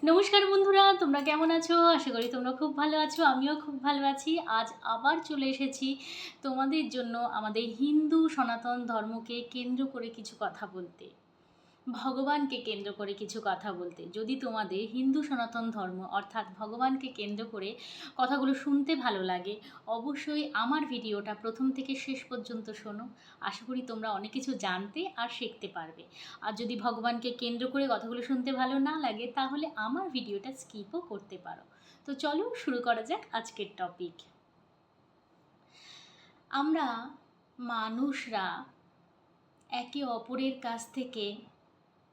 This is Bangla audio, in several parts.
নমস্কার বন্ধুরা, তোমরা কেমন আছো? আশা করি তোমরা খুব ভালো আছো। আমিও খুব ভালো আছি। আজ আবার চলে এসেছি তোমাদের জন্য আমাদের হিন্দু সনাতন ধর্মকে কেন্দ্র করে কিছু কথা বলতে, ভগবানকে কেন্দ্র করে কিছু কথা বলতে। যদি তোমাদের হিন্দু সনাতন ধর্ম অর্থাৎ ভগবানকে কেন্দ্র করে কথাগুলো শুনতে ভালো লাগে, অবশ্যই আমার ভিডিওটা প্রথম থেকে শেষ পর্যন্ত শোনো। আশা করি তোমরা অনেক কিছু জানতে আর শিখতে পারবে। আর যদি ভগবানকে কেন্দ্র করে কথাগুলো শুনতে ভালো না লাগে, তাহলে আমার ভিডিওটা স্কিপও করতে পারো। তো চলো শুরু করা যাক আজকের টপিক। আমরা মানুষরা একে অপরের কাছ থেকে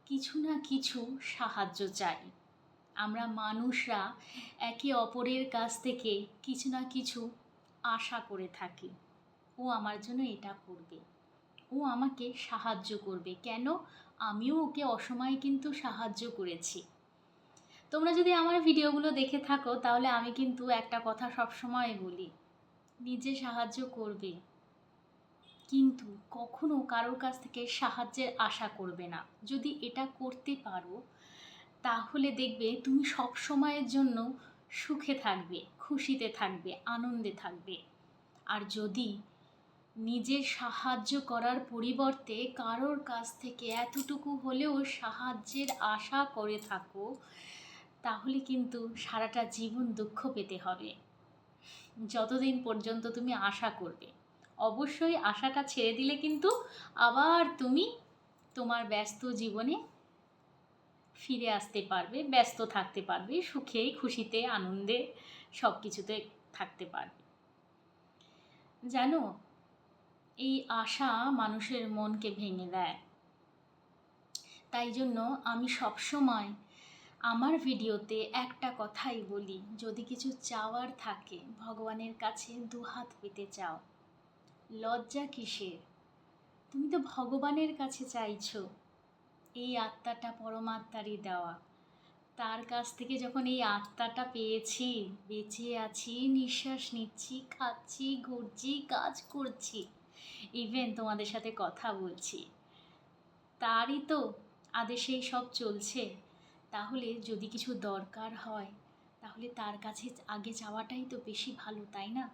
কিছু না কিছু সাহায্য চাই। আমরা মানুষরা একে অপরের কাছ থেকে কিছু না কিছু আশা করে থাকি। ও আমার জন্য এটা করবে, ও আমাকে সাহায্য করবে। কেন? আমিও ওকে অসময়ে কিন্তু সাহায্য করেছি। তোমরা যদি আমার ভিডিওগুলো দেখে থাকো, তাহলে আমি কিন্তু একটা কথা সবসময় বলি, নিজে সাহায্য করবে, কিন্তু কখনো কারোর কাছ থেকে সাহায্যের আশা করবে না। যদি এটা করতে পারো, তাহলে দেখবে তুমি সব সময়ের জন্য সুখে থাকবে, খুশিতে থাকবে, আনন্দে থাকবে। আর যদি নিজের সাহায্য করার পরিবর্তে কারোর কাছ থেকে এতটুকু হলেও সাহায্যের আশা করে থাকো, তাহলে কিন্তু সারাটা জীবন দুঃখ পেতে হবে। যতদিন পর্যন্ত তুমি আশা করবে, অবশ্যই আশাটা ছেড়ে দিলে কিন্তু আবার তুমি তোমার ব্যস্ত জীবনে ফিরে আসতে পারবে, ব্যস্ত থাকতে পারবে, সুখে খুশিতে আনন্দে সব কিছুতে থাকতে পারবে। জানো, এই আশা মানুষের মনকে ভেঙে দেয়। তাই জন্য আমি সবসময় আমার ভিডিওতে একটা কথাই বলি, যদি কিছু চাওয়ার থাকে ভগবানের কাছে দুহাত পেতে চাও। লজ্জা কিসের? তুমি তো ভগবানের কাছে চাইছো। এই আত্মাটা পরমাত্মারই দেওয়া। তার কাছ থেকে যখন এই আত্মাটা পেয়েছি, বেঁচে আছি, নিঃশ্বাস নিচ্ছি, খাচ্ছি, ঘুরছি, কাজ করছি, ইভেন তোমাদের সাথে কথা বলছি, তারই তো আদেশেই সব চলছে। তাহলে যদি কিছু দরকার হয়, তাহলে তার কাছে আগে যাওয়াটাই তো বেশি ভালো, তাই না?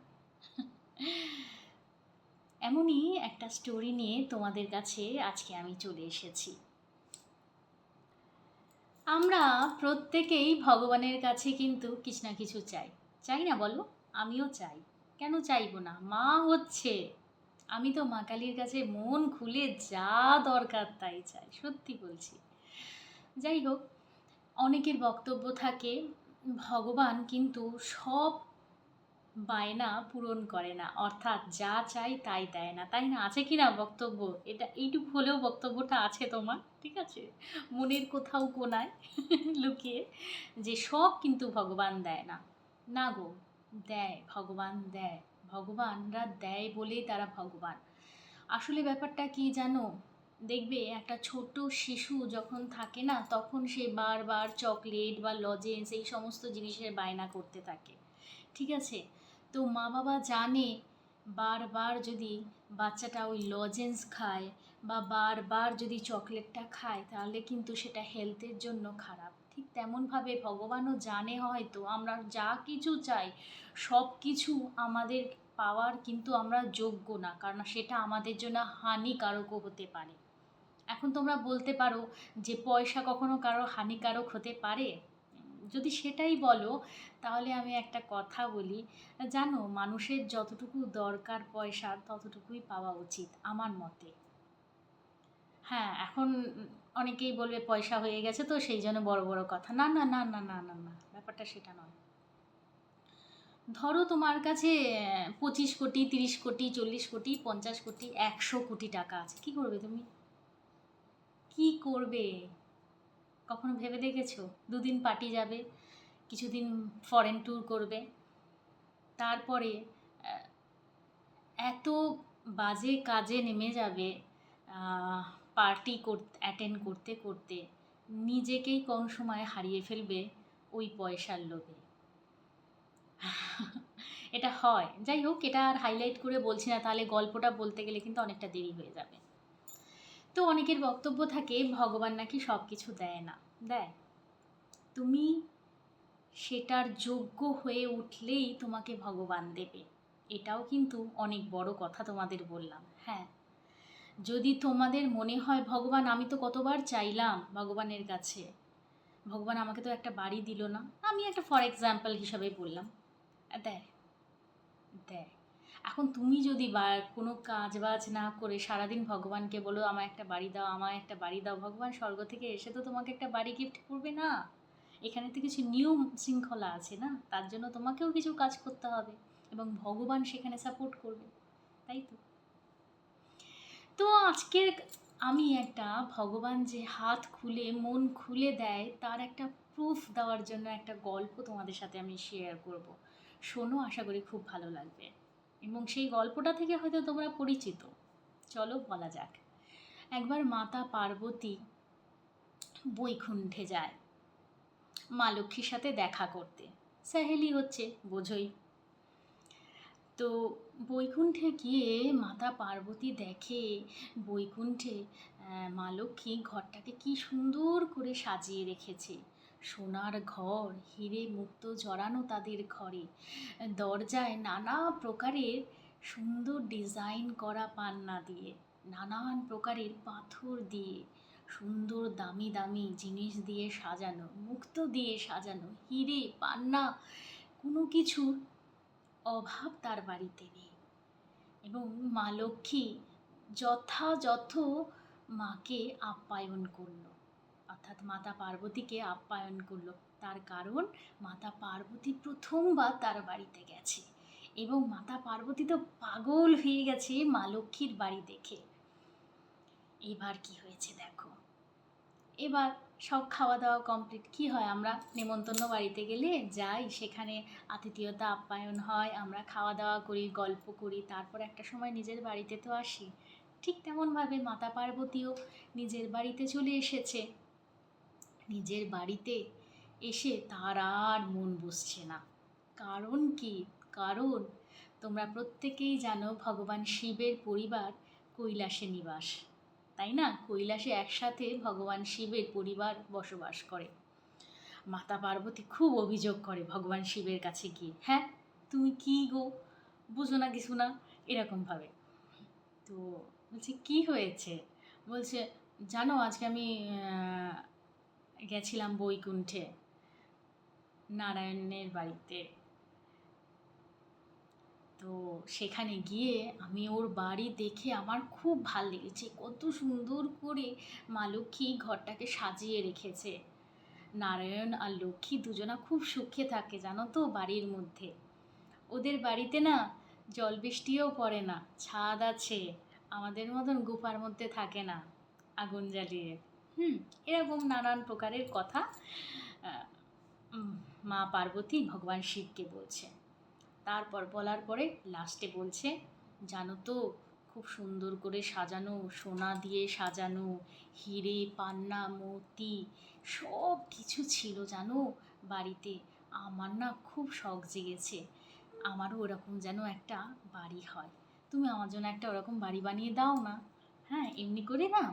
এমনই একটা স্টোরি নিয়ে তোমাদের কাছে আজকে আমি চলে এসেছি। আমরা প্রত্যেকেই ভগবানের কাছে কিন্তু কিছু না কিছু চাই, চাই না বলো? আমিও চাই, কেন চাইবো না? মা হচ্ছে, আমি তো মা কালীর কাছে মন খুলে যা দরকার তাই চাই, সত্যি বলছি। যাই হোক, অনেকের বক্তব্য থাকে ভগবান কিন্তু সব বায়না পূরণ করে না, অর্থাৎ যা চাই তাই দেয় না, তাই না? আছে কি না বক্তব্য? এটা এইটুকু হলেও বক্তব্যটা আছে তোমার, ঠিক আছে, মনের কোথাও কোনায় লুকিয়ে, যে সব কিন্তু ভগবান দেয় না। না গো, দেয়, ভগবান দেয়। ভগবানরা দেয় বলেই তারা ভগবান। আসলে ব্যাপারটা কি জানো? দেখবে একটা ছোট শিশু যখন থাকে না, তখন সে বারবার চকলেট বা লজেন্স এই সমস্ত জিনিসের বায়না করতে থাকে, ঠিক আছে? তো মা বাবা জানে বারবার যদি বাচ্চাটা ওই লজেন্স খায় বা বারবার যদি চকলেটটা খায়, তাহলে কিন্তু সেটা হেলথের জন্য খারাপ। ঠিক তেমনভাবে ভগবানও জানে হয়তো আমরা যা কিছু চাই সব কিছু আমাদের পাওয়ার কিন্তু আমরা যোগ্য না, কারণ সেটা আমাদের জন্য হানিকারকও হতে পারে। এখন তোমরা বলতে পারো যে পয়সা কখনো কারো হানিকারক হতে পারে? যদি সেটাই বলো, তাহলে আমি একটা কথা বলি, জানো, মানুষের যতটুকু দরকার পয়সা ততটুকুই পাওয়া উচিত আমার মতে। হ্যাঁ, এখন অনেকেই বলবে পয়সা হয়ে গেছে তো সেই জন্য বড় বড় কথা। না না না না না না না, ব্যাপারটা সেটা নয়। ধরো তোমার কাছে 25 কোটি, 30 কোটি, 40 কোটি, 50 কোটি, 100 কোটি টাকা আছে, কি করবে তুমি? কি করবে? কখনো ভেবে দেখেছো? দুদিন পার্টি যাবে, কিছুদিন ফরেন ট্যুর করবে, তারপরে এত বাজে কাজে নেমে যাবে, পার্টি অ্যাটেন্ড করতে করতে নিজেকেই কোন সময় হারিয়ে ফেলবে ওই পয়সার লোভে। এটা হয়। যাই হোক, এটা আর হাইলাইট করে বলছি না, তাহলে গল্পটা বলতে গেলে কিন্তু অনেকটা দেরি হয়ে যাবে। তো অনেকের বক্তব্য থাকে ভগবান নাকি সব কিছু দেয় না। দেয়। তুমি সেটার যোগ্য হয়ে উঠলেই তোমাকে ভগবান দেবে। এটাও কিন্তু অনেক বড় কথা তোমাদের বললাম। হ্যাঁ, যদি তোমাদের মনে হয় ভগবান, আমি তো কতবার চাইলাম ভগবানের কাছে, ভগবান আমাকে তো একটা বাড়ি দিল না, আমি একটা ফর এক্সাম্পল হিসাবে বললাম, দেয় দেয়। এখন তুমি যদি কোনো কাজ বাজ না করে সারাদিন ভগবানকে বলো আমার একটা বাড়ি দাও, আমার একটা বাড়ি দাও, ভগবান স্বর্গ থেকে এসে তো তোমাকে একটা বাড়ি গিফট করবে না। এখানে তো কিছু নিয়ম শৃঙ্খলা আছে না, তার জন্য তোমাকেও কিছু কাজ করতে হবে এবং ভগবান সেখানে সাপোর্ট করবে, তাই তো। তো আজকের আমি একটা ভগবান যে হাত খুলে মন খুলে দেয় তার একটা প্রুফ দেওয়ার জন্য একটা গল্প তোমাদের সাথে আমি শেয়ার করব। শোনো, আশা করি খুব ভালো লাগবে এবং সেই গল্পটা থেকে হয়তো তোমরা পরিচিত। চলো বলা যাক। একবার মাতা পার্বতী বৈকুণ্ঠে যায় মা লক্ষ্মীর সাথে দেখা করতে। সাহেলি হচ্ছে, বোঝোই তো। বৈকুণ্ঠে গিয়ে মাতা পার্বতী দেখে বৈকুণ্ঠে মা লক্ষ্মী ঘরটাকে কি সুন্দর করে সাজিয়ে রেখেছে। সোনার ঘর, হিরে মুক্তো জড়ানো তাদের ঘরে, দরজায় নানা প্রকারের সুন্দর ডিজাইন করা পান্না দিয়ে, নানান প্রকারের পাথর দিয়ে, সুন্দর দামি দামি জিনিস দিয়ে সাজানো, মুক্তো দিয়ে সাজানো, হিরে পান্না, কোনো কিছুর অভাব তার বাড়িতে নেই। এবং মা লক্ষ্মী যথাযথ মাকে আপ্যায়ন করল, অর্থাৎ মাতা পার্বতীকে আপ্যায়ন করলো। তার কারণ মাতা পার্বতী প্রথমবার তার বাড়িতে গেছে এবং মাতা পার্বতী তো পাগল হয়ে গেছে মা লক্ষ্মীর বাড়ি দেখে। এবার কি হয়েছে দেখো। এবার সব খাওয়া দাওয়া কমপ্লিট। কি হয়, আমরা নেমন্তন্ন বাড়িতে গেলে যাই, সেখানে আতিথেয়তা আপ্যায়ন হয়, আমরা খাওয়া দাওয়া করি, গল্প করি, তারপর একটা সময় নিজের বাড়িতে তো আসি। ঠিক তেমনভাবে মাতা পার্বতীও নিজের বাড়িতে চলে এসেছে। নিজের বাড়িতে এসে তার আর মন বসছে না। কারণ কি? কারণ তোমরা প্রত্যেকেই জানো ভগবান শিবের পরিবার কৈলাসে নিবাস, তাই না? কৈলাসে একসাথে ভগবান শিবের পরিবার বসবাস করে। মাতা পার্বতী খুব অভিযোগ করে ভগবান শিবের কাছে গিয়ে, হ্যাঁ তুমি কি গো, বুঝো না কিছু না, এরকমভাবে। তো বলছে কি হয়েছে? বলছে জানো আজকে আমি গেছিলাম বৈকুণ্ঠে নারায়ণের বাড়িতে। তো সেখানে গিয়ে আমি ওর বাড়ি দেখে আমার খুব ভাল লেগেছে, কত সুন্দর করে মা লক্ষ্মী ঘরটাকে সাজিয়ে রেখেছে। নারায়ণ আর লক্ষ্মী দুজনা খুব সুখে থাকে জানো তো বাড়ির মধ্যে। ওদের বাড়িতে না জল বৃষ্টিও পড়ে না, ছাদ আছে, আমাদের মতন গুফার মধ্যে থাকে না আগুন জ্বালিয়ে। এরকম নানান প্রকারের কথা মা পার্বতী ভগবান শিবকে বলছে। তারপর বলার পরে লাস্টে বলছে জানো তো খুব সুন্দর করে সাজানো, সোনা দিয়ে সাজানো, হিরে পান্না মূর্তি সব কিছু ছিল জানো বাড়িতে। আমার না খুব শখ জেগেছে, আমারও ওরকম যেন একটা বাড়ি হয়, তুমি আমার জন্য একটা ওরকম বাড়ি বানিয়ে দাও না। হ্যাঁ, এমনি করে না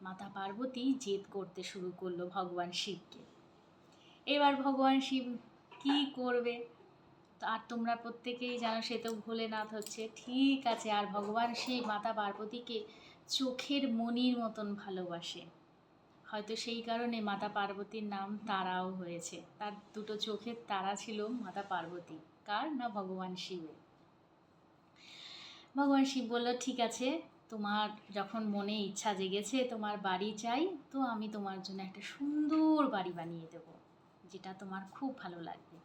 মাতা পার্বতী জেদ করতে শুরু করলো ভগবান শিবকে। এবার ভগবান শিব কি করবে, আর তোমরা প্রত্যেকেই জানো সে তো ভোলেনাথ হচ্ছে, ঠিক আছে। আর ভগবান শিব মাতা পার্বতীকে চোখের মণির মতন ভালোবাসে, হয়তো সেই কারণে মাতা পার্বতীর নাম তারাও হয়েছে। তার দুটো চোখের তারা ছিল মাতা পার্বতী, কার না ভগবান শিবের। ভগবান শিব বলল ঠিক আছে, তোমার যখন মনে ইচ্ছা জেগেছে তোমার বাড়ি চাই, তো আমি তোমার জন্য একটা সুন্দর বাড়ি বানিয়ে দেবো যেটা তোমার খুব ভালো লাগবে।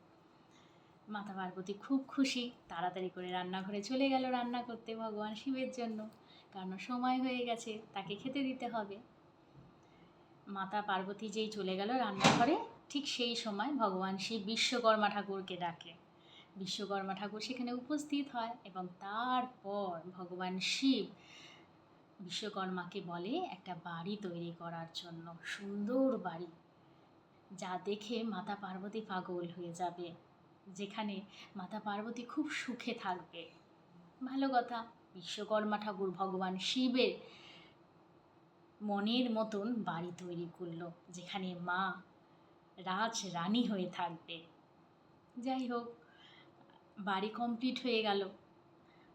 মাতা পার্বতী খুব খুশি, তাড়াতাড়ি করে রান্নাঘরে চলে গেল রান্না করতে ভগবান শিবের জন্য, কারণ সময় হয়ে গেছে, তাকে খেতে দিতে হবে। মাতা পার্বতী যেই চলে গেল রান্নাঘরে, ঠিক সেই সময় ভগবান শিব বিশ্বকর্মা ঠাকুরকে ডাকে। বিশ্বকর্মা ঠাকুর সেখানে উপস্থিত হয় এবং তারপর ভগবান শিব বিশ্বকর্মাকে বলে একটা বাড়ি তৈরি করার জন্য, সুন্দর বাড়ি যা দেখে মাতা পার্বতী পাগল হয়ে যাবে, যেখানে মাতা পার্বতী খুব সুখে থাকবে। ভালো কথা, বিশ্বকর্মা ঠাকুর ভগবান শিবের মনের মতন বাড়ি তৈরি করলো, যেখানে মা রাজ রানী হয়ে থাকবে। যাই হোক, বাড়ি কমপ্লিট হয়ে গেল।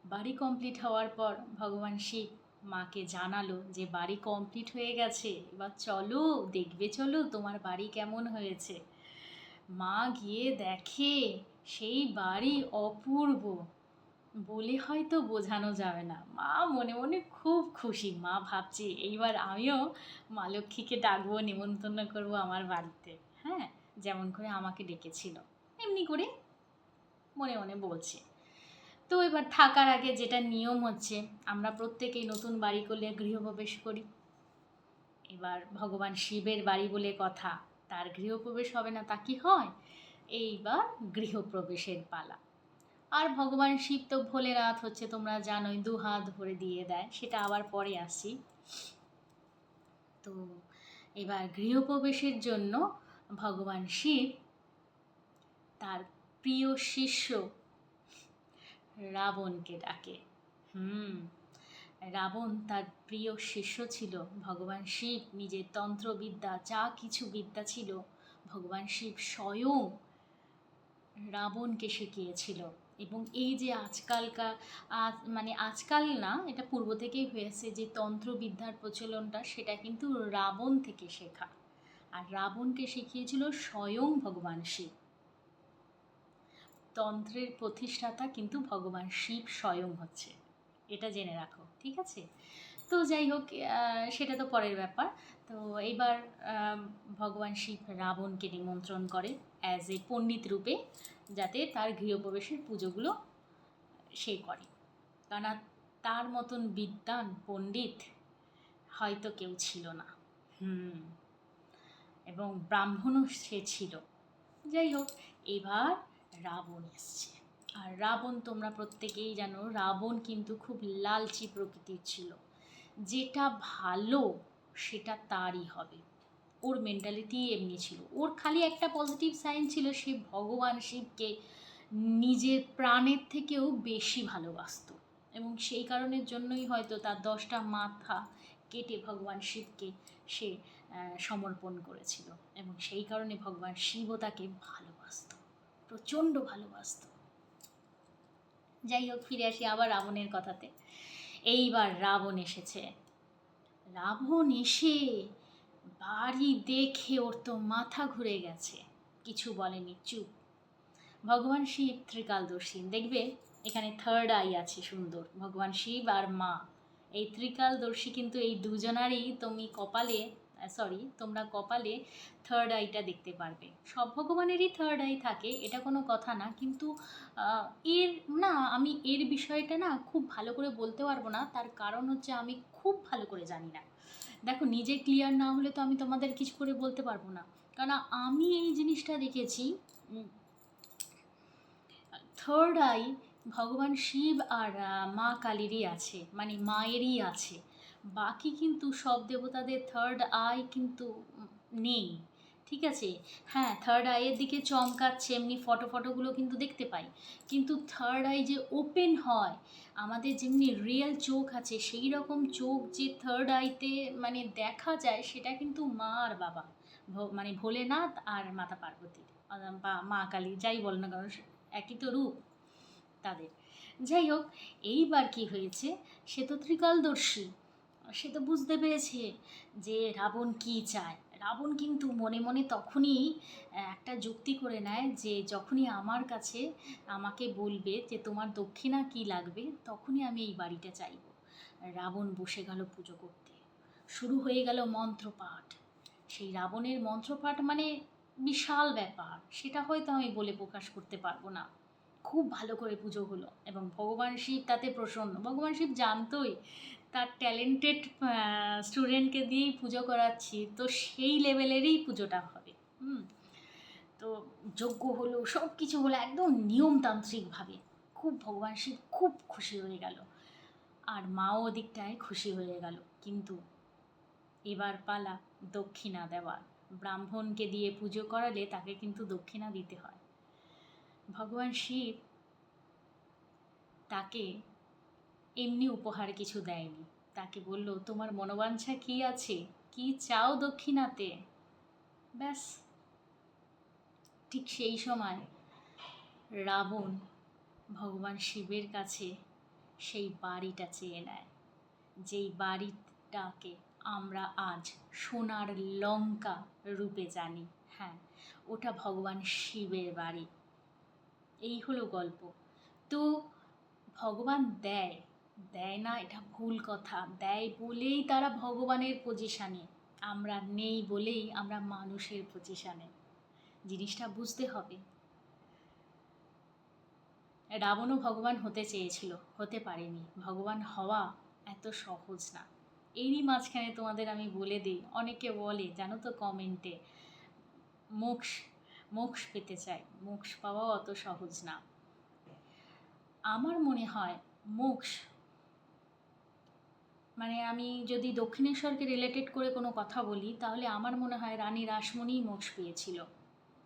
বাড়ি কমপ্লিট হওয়ার পর ভগবান শিব মাকে জানালো যে বাড়ি কমপ্লিট হয়ে গেছে, এবার চলো দেখবে, চলো তোমার বাড়ি কেমন হয়েছে। মা গিয়ে দেখে সেই বাড়ি অপূর্ব, বলে হয়তো বোঝানো যাবে না। মা মনে মনে খুব খুশি। মা ভাবছে এইবার আমিও মা লক্ষ্মীকে ডাকবো, নিমন্ত্রণ করবো আমার বাড়িতে, হ্যাঁ, যেমন করে আমাকে ডেকেছিল এমনি করে মনে মনে বলছে। তো এবার থাকার আগে যেটা নিয়ম হচ্ছে, আমরা প্রত্যেকেই নতুন বাড়ি করলে গৃহপ্রবেশ করি। এবার ভগবান শিবের বাড়ি বলে কথা, তার গৃহপ্রবেশ হবে না তা কি হয়? এইবার গৃহপ্রবেশের পালা। আর ভগবান শিব তো ভোলেনাথ হচ্ছে, তোমরা জানোই, দু হাত ভরে দিয়ে দেয়, সেটা আবার পরে আসি। তো এবার গৃহপ্রবেশের জন্য ভগবান শিব তার প্রিয় শিষ্য রাবণকে ডাকে। রাবণ তার প্রিয় শিষ্য ছিল। ভগবান শিব নিজের তন্ত্রবিদ্যা, যা কিছু বিদ্যা ছিল, ভগবান শিব স্বয়ং রাবণকে শিখিয়েছিল। এবং এই যে আজকালকার, মানে আজকাল না, এটা পূর্ব থেকেই হয়েছে, যে তন্ত্রবিদ্যার প্রচলনটা, সেটা কিন্তু রাবণ থেকে শেখা। আর রাবণকে শিখিয়েছিল স্বয়ং ভগবান শিব। তন্ত্রের প্রতিষ্ঠাতা কিন্তু ভগবান শিব স্বয়ং হচ্ছে, এটা জেনে রাখো, ঠিক আছে? তো যাই হোক, সেটা তো পরের ব্যাপার। তো এইবার ভগবান শিব রাবণকে নিমন্ত্রণ করে অ্যাজ এ পণ্ডিত রূপে, যাতে তার গৃহপ্রবেশের পুজোগুলো সে করে। কেননা তার মতন বিদ্বান পণ্ডিত হয়তো কেউ ছিল না। এবং ব্রাহ্মণও সে ছিল। যাই হোক, এবার রাবণ এসছে। আর রাবণ, তোমরা প্রত্যেকেই জানো, রাবণ কিন্তু খুব লালচি প্রকৃতির ছিল। যেটা ভালো সেটা তারই হবে, ওর মেন্টালিটি এমনি ছিল। ওর খালি একটা পজিটিভ সাইন ছিল, সে ভগবান শিবকে নিজের প্রাণের থেকেও বেশি ভালোবাসত। এবং সেই কারণের জন্যই হয়তো তার 10টা মাথা কেটে ভগবান শিবকে সে সমর্পণ করেছিল। এবং সেই কারণে ভগবান শিবও তাকে ভালোবাসত, প্রচণ্ড ভালোবাসত। যাই হোক, ফিরে আসি আবার রাবণের কথাতে। এইবার রাবণ এসেছে। রাবণ এসে বাড়ি দেখে ওর তো মাথা ঘুরে গেছে, কিছু বলেনি, চুপ। ভগবান শিব ত্রিকালদর্শী, দেখবে এখানে থার্ড আই আছে সুন্দর, ভগবান শিব আর মা, এই ত্রিকালদর্শী কিন্তু এই দুজনারই তোমরা কপালে থার্ড আইটা দেখতে পারবে। সব ভগবানেরই থার্ড আই থাকে, এটা কোনো কথা না, কিন্তু এর না, আমি এর বিষয়টা না খুব ভালো করে বলতে পারবো না। তার কারণ হচ্ছে আমি খুব ভালো করে জানি না। দেখো, নিজে ক্লিয়ার না হলে তো আমি তোমাদের কিছু করে বলতে পারবো না। কারণ আমি এই জিনিসটা দেখেছি, থার্ড আই ভগবান শিব আর মা কালীরই আছে, মানে মায়েরই আছে। বাকি কিন্তু সব দেবতাদের থার্ড আই কিন্তু নেই, ঠিক আছে? হ্যাঁ, থার্ড আইয়ের দিকে চমকাচ্ছে, এমনি ফটোগুলো কিন্তু দেখতে পাই, কিন্তু থার্ড আই যে ওপেন হয়, আমাদের যেমনি রিয়েল চোখ আছে সেই রকম চোখ যে থার্ড আইতে মানে দেখা যায়, সেটা কিন্তু মা আর বাবা, মানে ভোলেনাথ আর মাতা পার্বতী বা মা কালী, যাই বল না কারণ একই তো রূপ তাদের। যাই হোক, এইবার কি হয়েছে, সে তো ত্রিকালদর্শী, সে তো বুঝতে পেরেছে যে রাবণ কি চায়। রাবণ কিন্তু মনে মনে তখনই একটা যুক্তি করে নেয় যে যখনই আমার কাছে আমাকে বলবে যে তোমার দক্ষিণা কি লাগবে, তখনই আমি এই বাড়িটা চাইব। রাবণ বসে গেল পুজো করতে, শুরু হয়ে গেল মন্ত্রপাঠ। সেই রাবণের মন্ত্রপাঠ মানে বিশাল ব্যাপার, সেটা হয়তো আমি বলে প্রকাশ করতে পারবো না। খুব ভালো করে পুজো হলো এবং ভগবান শিব তাতে প্রসন্ন। ভগবান শিব জানতোই তার ট্যালেন্টেড স্টুডেন্টকে দিয়েই পুজো করাচ্ছি, তো সেই লেভেলেরই পুজোটা হবে। তো যজ্ঞ হলো, সব কিছু হলো একদম নিয়মতান্ত্রিকভাবে। খুব ভগবান শিব খুব খুশি হয়ে গেল, আর মাও ওদিকটায় খুশি হয়ে গেল। কিন্তু এবার পালা দক্ষিণা দেওয়ার। ব্রাহ্মণকে দিয়ে পুজো করালে তাকে কিন্তু দক্ষিণা দিতে হয়। ভগবান শিব তাকে এমনি উপহার কিছু দেয়নি, তাকে বলল তোমার মনোবাঞ্ছা কি আছে, কি চাও দক্ষিণাতে। ব্যাস, ঠিক সেই সময় রাবণ ভগবান শিবের কাছে সেই বাড়িটা চেয়ে নেয়, যেই বাড়িটাকে আমরা আজ সোনার লঙ্কা রূপে জানি। হ্যাঁ, ওটা ভগবান শিবের বাড়ি। এই হলো গল্প। তো ভগবান দেয়, দেয় না এটা ভুল কথা, দেয় বলেই তারা ভগবানের পজিশানে, আমরা নেই বলেই আমরা মানুষের পজিশানে। জিনিসটা বুঝতে হবে। রাবণও ভগবান হতে চেয়েছিল, হতে পারেনি। ভগবান হওয়া এত সহজ না। এরই মাঝখানে তোমাদের আমি বলে দিই, অনেকে বলে জানো তো কমেন্টে, মোক্ষ মোক্ষ পেতে চাই, মোক্ষ পাওয়াও অত সহজ না। আমার মনে হয় মোক্ষ মানে, আমি যদি দক্ষিণেশ্বরকে রিলেটেড করে কোনো কথা বলি, তাহলে আমার মনে হয় রানী রাসমণিই মোক্ষ পেয়েছিল।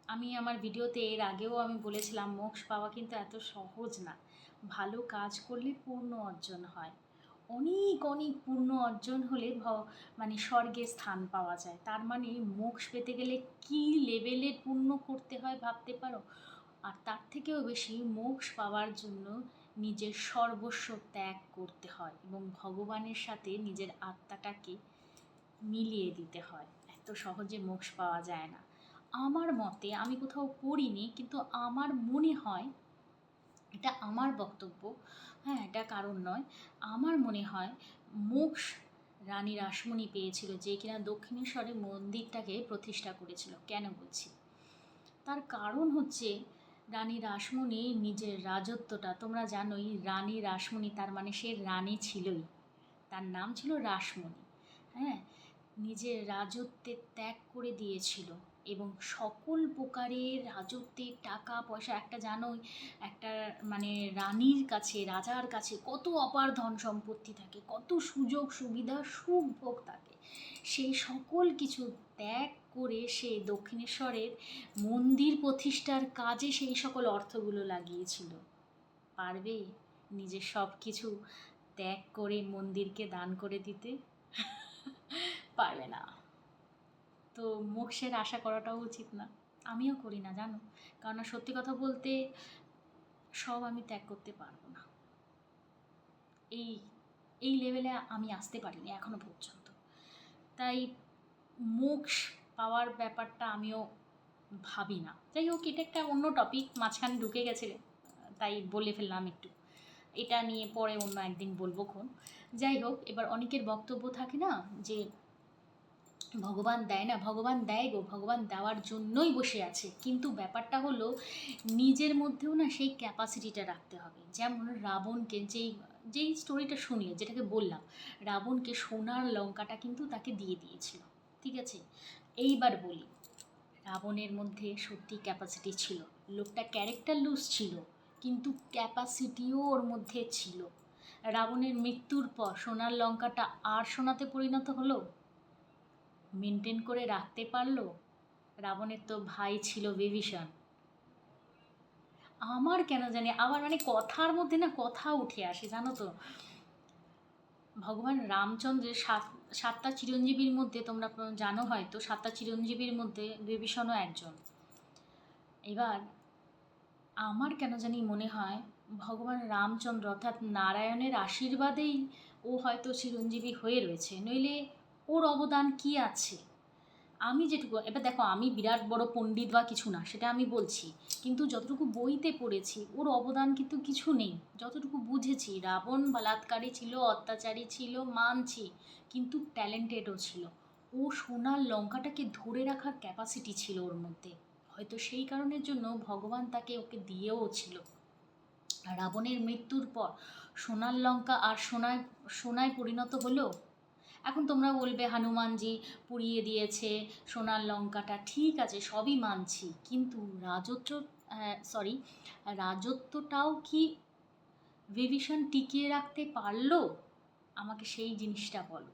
আমি আমার ভিডিওতে এর আগেও আমি বলেছিলাম, মোক্ষ পাওয়া কিন্তু এত সহজ না। ভালো কাজ করলে পূর্ণ অর্জন হয়, অনেক অনেক পূর্ণ অর্জন হলে মানে স্বর্গে স্থান পাওয়া যায়। তার মানে মোক্ষ পেতে গেলে কী লেভেলের পুণ্য করতে হয় ভাবতে পারো। আর তার থেকেও বেশি মোক্ষ পাওয়ার জন্য নিজের সর্বস্ব ত্যাগ করতে হয় এবং ভগবানের সাথে নিজের আত্মাটাকে মিলিয়ে দিতে হয়। এত সহজে মোক্ষ পাওয়া যায় না আমার মতে। আমি কোথাও পড়িনি, কিন্তু আমার মনে হয়, এটা আমার বক্তব্য, হ্যাঁ, এটা কারণ নয়, আমার মনে হয় মোক্ষ রানী রাসমণি পেয়েছিল, যে কিনা দক্ষিণেশ্বরে মন্দিরটাকে প্রতিষ্ঠা করেছিল। কেন বলছি? তার কারণ হচ্ছে রানী রাসমণি নিজের রাজত্বটা, তোমরা জানোই রানী রাসমণি তার মানে সে রানী ছিলই, তার নাম ছিল রাসমণি। হ্যাঁ, নিজের রাজত্বের ত্যাগ করে দিয়েছিল এবং সকল প্রকারের রাজত্বের টাকা পয়সা, একটা জানোই একটা মানে রানীর কাছে, রাজার কাছে কত অপার ধন সম্পত্তি থাকে, কত সুযোগ সুবিধা সুখ ভোগ থাকে, সেই সকল কিছু ত্যাগ করে সে দক্ষিণেশ্বরের মন্দির প্রতিষ্ঠার কাজে সেই সকল অর্থগুলো লাগিয়েছিল। পারবে নিজের সব কিছু ত্যাগ করে মন্দিরকে দান করে দিতে? পারবে না। তো মোক্ষের আশা করাটাও উচিত না, আমিও করি না জানো। কারণ সত্যি কথা বলতে সব আমি ত্যাগ করতে পারবো না, এই এই লেভেলে আমি আসতে পারিনি এখনো পর্যন্ত। তাই মোক্ষ পাওয়ার ব্যাপারটা আমিও ভাবি না। যাই হোক, এটা একটা অন্য টপিক, মাঝখানে ঢুকে গেছে, তাই বলে ফেললাম একটু। এটা নিয়ে পরে অন্য একদিন বলবো খন। যাই হোক, এবার অনেকের বক্তব্য থাকে না যে ভগবান দেয় না, ভগবান দেয় গো, ভগবান দেওয়ার জন্যই বসে আছে, কিন্তু ব্যাপারটা হলো নিজের মধ্যেও না সেই ক্যাপাসিটিটা রাখতে হবে। যেমন রাবণকে যেই যেই স্টোরিটা শুনলে, যেটাকে বললাম, রাবণকে সোনার লঙ্কাটা কিন্তু তাকে দিয়ে দিয়েছিল, ঠিক আছে। এইবার বলি, রাবণের মধ্যে সত্যি ক্যাপাসিটি ছিল, লোকটা ক্যারেক্টার লুজ ছিল, কিন্তু ক্যাপাসিটিও ওর মধ্যে ছিল। রাবণের মৃত্যুর পর সোনার লঙ্কাটা আর সোনাতে পরিণত হলো? মেনটেন করে রাখতে পারলো? রাবণের তো ভাই ছিল বিভীষণ। আমার কেন জানি আবার মানে কথার মধ্যে না কথা উঠে আসে জানো তো, ভগবান রামচন্দ্রের সাতটা চিরঞ্জীবীর মধ্যে, তোমরা জানো হয়তো, সাতটা চিরঞ্জীবীর মধ্যে বিভীষণও একজন। এবার আমার কেন জানি মনে হয় ভগবান রামচন্দ্র অর্থাৎ নারায়ণের আশীর্বাদেই ও হয়তো চিরঞ্জীবী হয়ে রয়েছে, নইলে ওর অবদান কি আছে? আমি যেটুকু, এবার দেখো, আমি বিরাট বড় পণ্ডিত বা কিছু না, সেটা আমি বলছি, কিন্তু যতটুকু বইতে পড়েছি ওর অবদান কিন্তু কিছু নেই। যতটুকু বুঝেছি, রাবণ বলাৎকারী ছিল, অত্যাচারী ছিল, মানছি, কিন্তু ট্যালেন্টেডও ছিল। ও সোনার লঙ্কাটাকে ধরে রাখার ক্যাপাসিটি ছিল ওর মধ্যে, হয়তো সেই কারণের জন্য ভগবান তাকে ওকে দিয়েও ছিল। রাবণের মৃত্যুর পর সোনার লঙ্কা আর সোনায় সোনায় পরিণত হলো। এখন তোমরা বলবে হনুমানজি পুড়িয়ে দিয়েছে সোনার লঙ্কাটা, ঠিক আছে, সবই মানছি, কিন্তু রাজত্বটাও কি বিভীষণ টিকিয়ে রাখতে পারলো? আমাকে সেই জিনিসটা বলো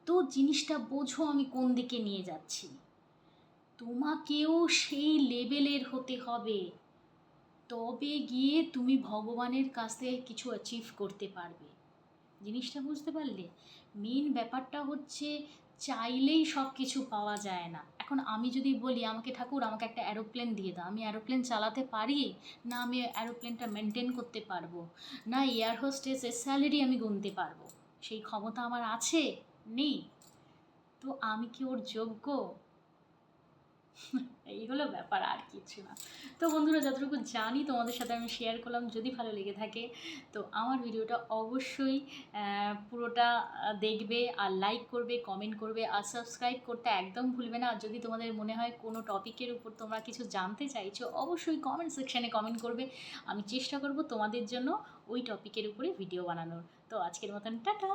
তো, জিনিসটা বোঝো আমি কোন দিকে নিয়ে যাচ্ছি। তোমাকেও সেই লেভেলের হতে হবে, তবে গিয়ে তুমি ভগবানের কাছ থেকে কিছু অ্যাচিভ করতে পারবে। জিনিসটা বুঝতে পারলে? মেন ব্যাপারটা হচ্ছে চাইলেই সব কিছু পাওয়া যায় না। এখন আমি যদি বলি আমাকে ঠাকুর আমাকে একটা অ্যারোপ্লেন দিয়ে দাও, আমি অ্যারোপ্লেন চালাতে পারি? না আমি অ্যারোপ্লেনটা মেনটেন করতে পারবো, না এয়ার হোস্টেসের স্যালারি আমি গুনতে পারবো, সেই ক্ষমতা আমার আছে? নেই। তো আমি কি ওর যোগ্য? এই হলো ব্যাপার, আর কিছু না। তো বন্ধুরা, যতটুকু জানি তোমাদের সাথে আমি শেয়ার করলাম। যদি ভালো লেগে থাকে তো আমার ভিডিওটা অবশ্যই পুরোটা দেখবে, আর লাইক করবে, কমেন্ট করবে, আর সাবস্ক্রাইব করতে একদম ভুলবে না। আর যদি তোমাদের মনে হয় কোনো টপিকের উপর তোমরা কিছু জানতে চাইছো, অবশ্যই কমেন্ট সেকশানে কমেন্ট করবে। আমি চেষ্টা করব তোমাদের জন্য ওই টপিকের উপরে ভিডিও বানানোর। তো আজকের মতন টাটা।